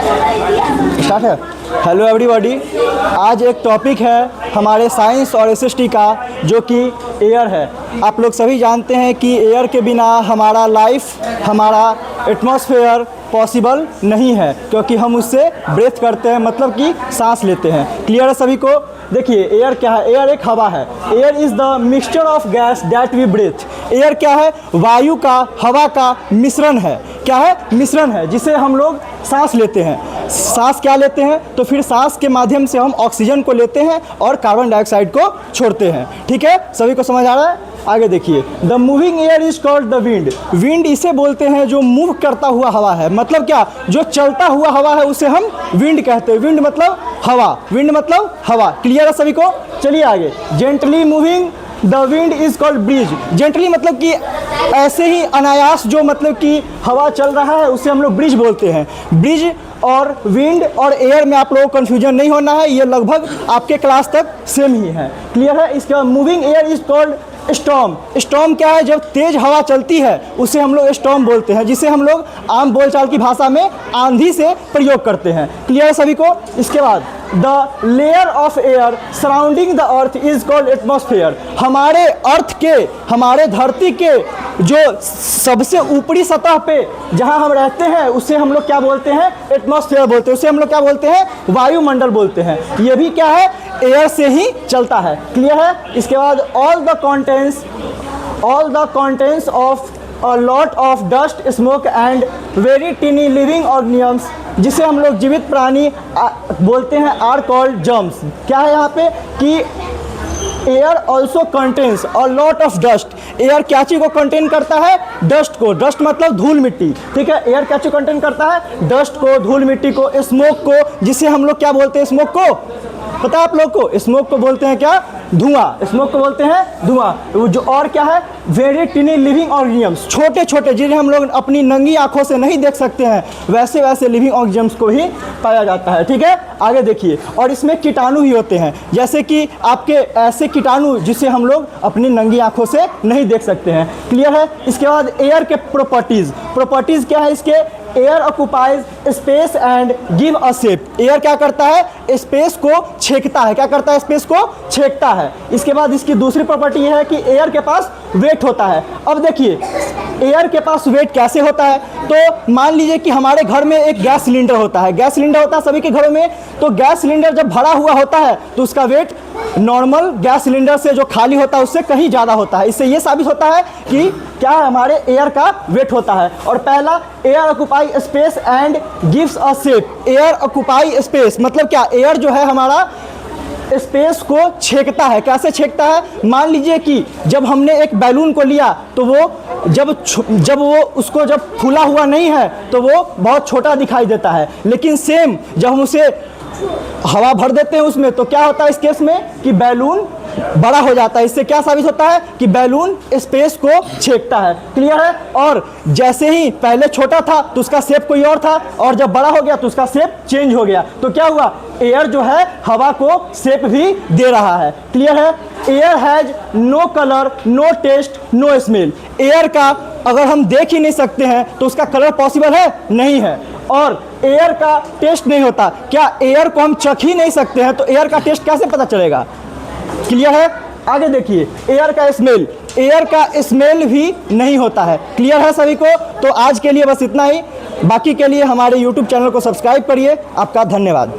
Start है। Hello everybody, आज एक टॉपिक है हमारे साइंस और एसएसटी का, जो कि एयर है। आप लोग सभी जानते हैं कि एयर के बिना हमारा लाइफ, हमारा एटमॉस्फेयर पॉसिबल नहीं है, क्योंकि हम उससे ब्रेथ करते हैं, मतलब कि सांस लेते हैं। क्लियर है सभी को? देखिए, एयर क्या है? एयर एक हवा है। Air is the mixture of gas that we breathe. Air क्या है? वायु का, हवा का मिश्रण है। क्या है? मिश्रण है, जिसे हम लोग सांस लेते हैं। सांस क्या लेते हैं? तो फिर सांस के माध्यम से हम ऑक्सीजन को लेते हैं और कार्बन डाइऑक्साइड को छोड़ते हैं। ठीक है, सभी को समझ आ रहा है? आगे देखिए, the moving air is called the wind. Wind इसे बोलते हैं जो मूव करता हुआ हवा है। मतलब क्या? जो चलता हुआ हवा है उसे हम विंड कहते हैं। विंड मतलब हवा, विंड मतलब हवा। क्लियर है सभी को? चलिए आगे। Gently moving the wind is called breeze. Gently मतलब कि ऐसे ही अनायास जो मतलब कि हवा चल रहा है उसे हम लोग ब्रिज बोलते हैं। ब्रिज और विंड और एयर में आप लोगों को कन्फ्यूजन नहीं होना है, ये लगभग आपके क्लास तक सेम ही है। क्लियर है? इसके बाद moving air is called storm. Storm क्या है? जब तेज हवा चलती है उसे हम लोग स्टॉर्म बोलते हैं, जिसे हम लोग आम बोलचाल की भाषा में आंधी से प्रयोग करते हैं। क्लियर है सभी को? इसके बाद the layer of air surrounding the earth is called atmosphere. हमारे अर्थ के, हमारे धरती के जो सबसे ऊपरी सतह पे जहां हम रहते हैं उसे हम लोग क्या बोलते हैं? एटमॉस्फेयर बोलते हैं। उसे हम लोग क्या बोलते हैं? वायुमंडल बोलते हैं। ये भी क्या है? एयर से ही चलता है। क्लियर है? इसके बाद all the contents of a lot of dust, smoke and very tiny living organisms, जिसे हम लोग जीवित प्राणी बोलते हैं, आर कॉल्ड जर्म्स। क्या है यहाँ पे कि air also contains a lot of dust. Air क्या चीज़ को कंटेन करता है? डस्ट को। डस्ट मतलब धूल मिट्टी। ठीक है, एयर क्या चीज़ कंटेन करता है? डस्ट को, धूल मिट्टी को, स्मोक को, जिसे हम लोग क्या बोलते हैं? स्मोक को पता है आप लोग को? स्मोक को बोलते हैं क्या? धुआं। स्मोक को बोलते हैं धुआं। जो और क्या है? Very टिनी living organisms. छोटे छोटे जिन्हें हम लोग अपनी नंगी आंखों से नहीं देख सकते हैं, वैसे वैसे लिविंग ऑर्गेनिजम्स को ही पाया जाता है। ठीक है, आगे देखिए। और इसमें कीटाणु ही होते हैं, जैसे कि आपके ऐसे कीटाणु जिसे हम लोग अपनी नंगी आंखों से नहीं देख सकते हैं। क्लियर है? इसके बाद एयर के प्रॉपर्टीज़ क्या है इसके? Air occupies space and give a shape. Air क्या करता है? स्पेस को छेकता है। क्या करता है? स्पेस को छेकता है। इसके बाद इसकी दूसरी प्रॉपर्टी यह है कि एयर के पास वेट होता है। अब देखिए, एयर के पास वेट कैसे होता है? तो मान लीजिए कि हमारे घर में एक गैस सिलेंडर होता है। गैस सिलेंडर होता है सभी के घरों में। तो गैस सिलेंडर जब भरा हुआ होता है तो उसका वेट नॉर्मल गैस सिलेंडर से जो खाली होता है उससे कहीं ज़्यादा होता है। इससे ये साबित होता है कि क्या हमारे एयर का वेट होता है। और पहला, air occupy space and gives a shape. Air occupy space मतलब क्या? एयर जो है हमारा स्पेस को छेकता है। कैसे छेकता है? मान लीजिए कि जब हमने एक बैलून को लिया तो वो जब वो उसको जब फूला हुआ नहीं है तो वो बहुत छोटा दिखाई देता है। लेकिन सेम जब हम उसे हवा भर देते हैं उसमें तो क्या होता है इस केस में कि बैलून बड़ा हो जाता है। इससे क्या साबित होता है कि बैलून स्पेस को छेकता है। क्लियर है? और जैसे ही पहले छोटा था तो उसका शेप कोई और था, और जब बड़ा हो गया तो उसका शेप चेंज हो गया। तो क्या हुआ? एयर जो है हवा को शेप भी दे रहा है। क्लियर है? Air has no colour, no taste, no smell. Air का अगर हम देख ही नहीं सकते हैं तो उसका कलर पॉसिबल है? नहीं है। और एयर का टेस्ट नहीं होता। क्या एयर को हम चख ही नहीं सकते हैं तो एयर का टेस्ट कैसे पता चलेगा? क्लियर है? आगे देखिए, एयर का स्मेल भी नहीं होता है। क्लियर है सभी को? तो आज के लिए बस इतना ही। बाकी के लिए हमारे YouTube चैनल को सब्सक्राइब करिए। आपका धन्यवाद।